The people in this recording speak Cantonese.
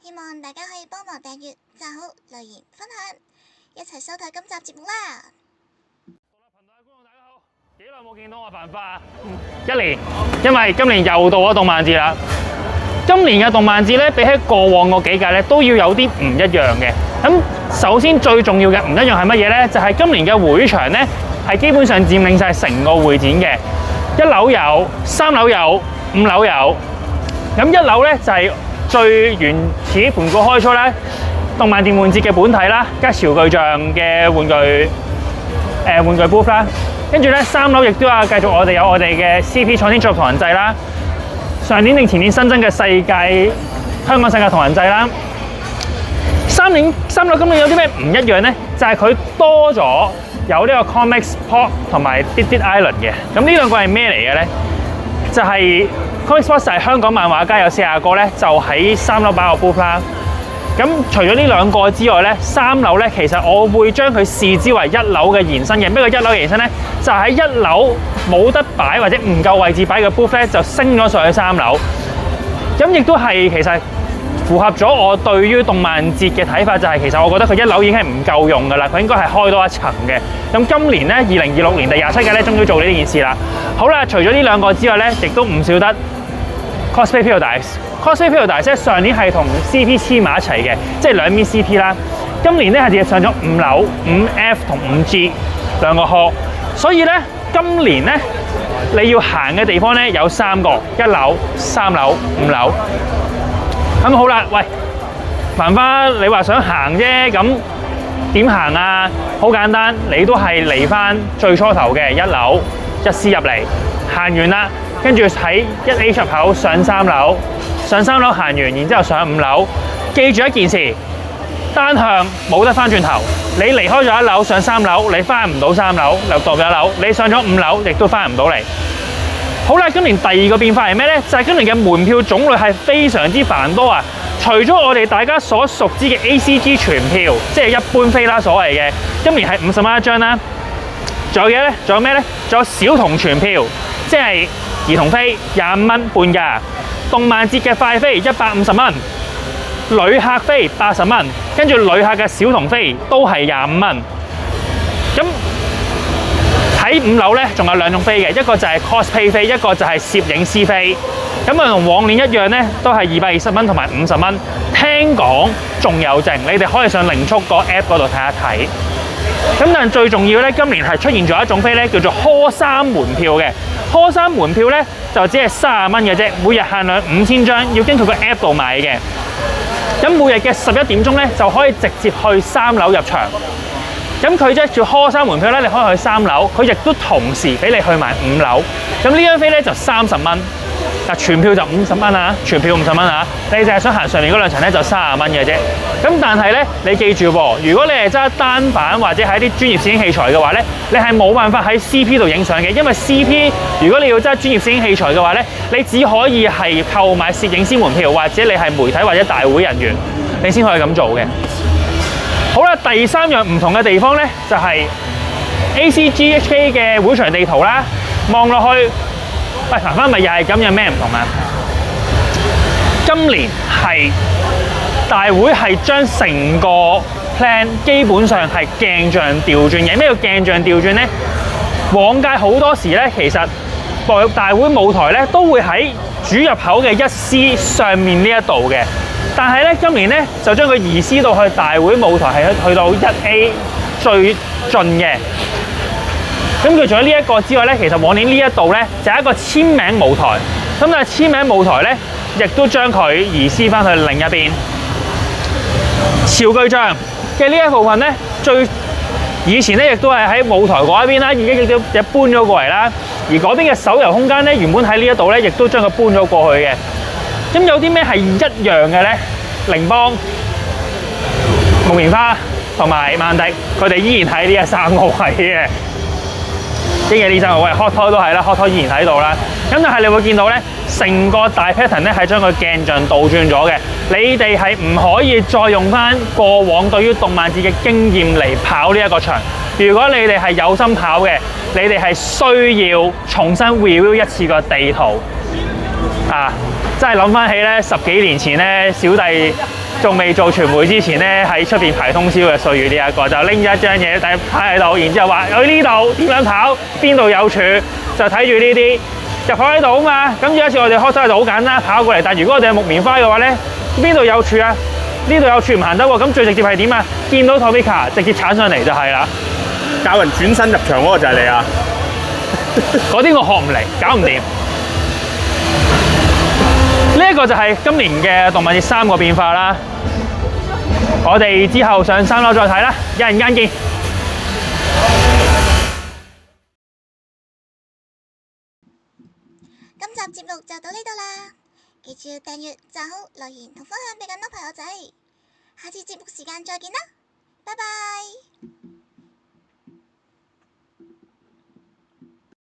希望大家可以幫忙訂閱、讚好、留言、分享，一齊收睇今集節目啦！幾耐冇見到我犯花？1年，因為今年又到咗動漫節啦。今年嘅動漫節咧，比起過往嗰幾屆咧，都要有啲唔一樣嘅。咁首先最重要嘅唔一樣係乜嘢咧？就係今年嘅會場咧，係基本上佔領晒成個會展嘅。1樓有，3樓有，5樓有。咁1樓咧就係最原始盤古開初咧，動漫電玩節嘅本體啦，加潮巨像嘅玩具 booth 啦。跟住咧，3樓亦都有繼續我哋嘅 CP 創天作同人祭啦。上年定前年新增嘅香港世界同人祭啦。3樓今年有啲咩唔一樣咧？就係佢多咗有呢個 Comics Pop 同埋 Didit Island 嘅。咁呢兩個係咩嚟嘅咧？就係 Comics Pop 就係香港漫畫家有40個咧，就喺3樓擺個 booth 啦。咁除咗呢兩個之外咧，3樓咧其實我會將佢視之為1樓嘅延伸嘅。咩叫1樓嘅延伸咧？就喺1樓冇得擺或者唔夠位置擺嘅 booth 咧，就升咗上去3樓。咁亦都係其實符合咗我對於動漫節嘅睇法，就係其實我覺得佢1樓已經係唔夠用㗎啦，佢應該係開多一層嘅。咁今年咧2026年第27屆咧，終於做呢件事啦。好啦，除咗呢兩個之外咧，亦都唔少得 Cosplay Paradise。Cosplay Paradise 上年係同 CP 黐埋一齊嘅，即係兩邊 CP 啦。今年咧係直接上咗5樓、5F 同5G 兩個 hall， 所以咧今年咧你要行嘅地方咧有3個，1樓、3樓、5樓。咁好啦，喂，繁花你話想行啫，咁點行啊？好簡單，你都係嚟翻最初頭嘅1樓，1C入嚟，行完啦，跟住喺1A 入口上3樓。上3樓行完，然之後上5樓。記住一件事，單向冇得翻轉頭。你離開咗1樓上3樓，你翻唔到3樓，又到1樓。你上咗5樓，亦都翻唔到嚟。好啦，今年第二個變化係咩呢？就係今年嘅門票種類係非常之繁多啊！除咗我哋大家所熟知嘅 ACG 全票，即係一般飛啦，所謂嘅，今年係50蚊一張啦。仲有嘅咧？仲有咩呢？仲有小童全票，即係兒童飛25蚊半價。動漫節嘅快飛150蚊，旅客飛80蚊，跟住旅客嘅小童飛都係25蚊。咁喺5樓咧，仲有2種飛嘅，一個就係 cosplay 飛，一個就係攝影師飛。咁啊，同往年一樣咧，都係220蚊同埋50蚊。聽講仲有剩，你哋可以上零速個 app 嗰度睇一睇。咁但係最重要咧，今年係出現咗一種飛咧，叫做科3門票嘅。科3門票咧就只係30蚊嘅啫，每日限量5000張，要經佢個 app 度買嘅。咁每日嘅11點鐘咧就可以直接去3樓入場。咁佢即係叫科3門票咧，你可以去3樓，佢亦都同時俾你去埋5樓。咁呢張飛咧就30蚊。嗱，全票就50蚊啊，全票50蚊啊！你淨係想行上面嗰兩層咧，就30蚊嘅啫。咁但係咧，你記住喎，如果你係揸單反或者係啲專業攝影器材嘅話咧，你係冇辦法喺 CP 度影相嘅，因為 CP 如果你要揸專業攝影器材嘅話咧，你只可以係購買攝影師門票，或者你係媒體或者大會人員，你先可以咁做嘅。好啦，第3樣唔同嘅地方咧，就係 ACGHK 嘅會場地圖啦，望落去。喂，繁花咪又係咁，有咩唔同啊？今年係大會係將成個 plan 基本上係鏡像調轉嘅。咩叫鏡像調轉咧？往屆好多時咧，其實博玉大會舞台咧都會喺主入口嘅1C 上面呢一度嘅，但係咧今年咧就將佢移師到去大會舞台係去到1A 最盡嘅。咁佢除咗呢一個之外咧，其實往年呢一度咧就係一個簽名舞台，咁但係簽名舞台咧，亦都將佢移師翻去另一邊。潮巨像嘅呢一部分咧，以前咧亦都係喺舞台嗰一邊啦，而家亦都搬咗過嚟啦。而嗰邊嘅手遊空間咧，原本喺呢一度咧，亦都將佢搬咗過去嘅。咁有啲咩係一樣嘅咧？羚邦、木棉花同埋曼迪，佢哋依然喺呢3個位嘅。呢嘅呢3個位 hot toy 都係啦 ，hot toy 依然喺度啦。咁但係你會見到咧，成個大 pattern 咧係將佢鏡像倒轉咗嘅。你哋係唔可以再用翻過往對於動漫節嘅經驗嚟跑呢一個場。如果你哋係有心跑嘅，你哋係需要重新 review 一次個地圖啊！真係諗翻起咧10幾年前咧，小弟仲未做傳媒之前咧，喺出邊排通宵嘅歲月呢一個，就拎咗一張嘢擺喺度，然之後話去呢度點樣跑，邊度有柱，就睇住呢啲入跑喺度啊嘛。咁有一次我哋開手喺度好簡單跑過嚟，但如果我哋係木棉花嘅話咧，邊度有柱啊？呢度有柱唔行得喎。咁最直接係點啊？見到 Tomica 直接鏟上嚟就係啦。教人轉身入場嗰個就係你啊！嗰啲我學唔嚟，搞唔掂。呢一個就係今年嘅動漫節3個變化啦。我哋之後上3樓再睇啦，一陣間見。今集節目就到呢度啦，記住要訂閱、讚好、留言同分享俾更多朋友仔。下次節目時間再見啦，拜拜。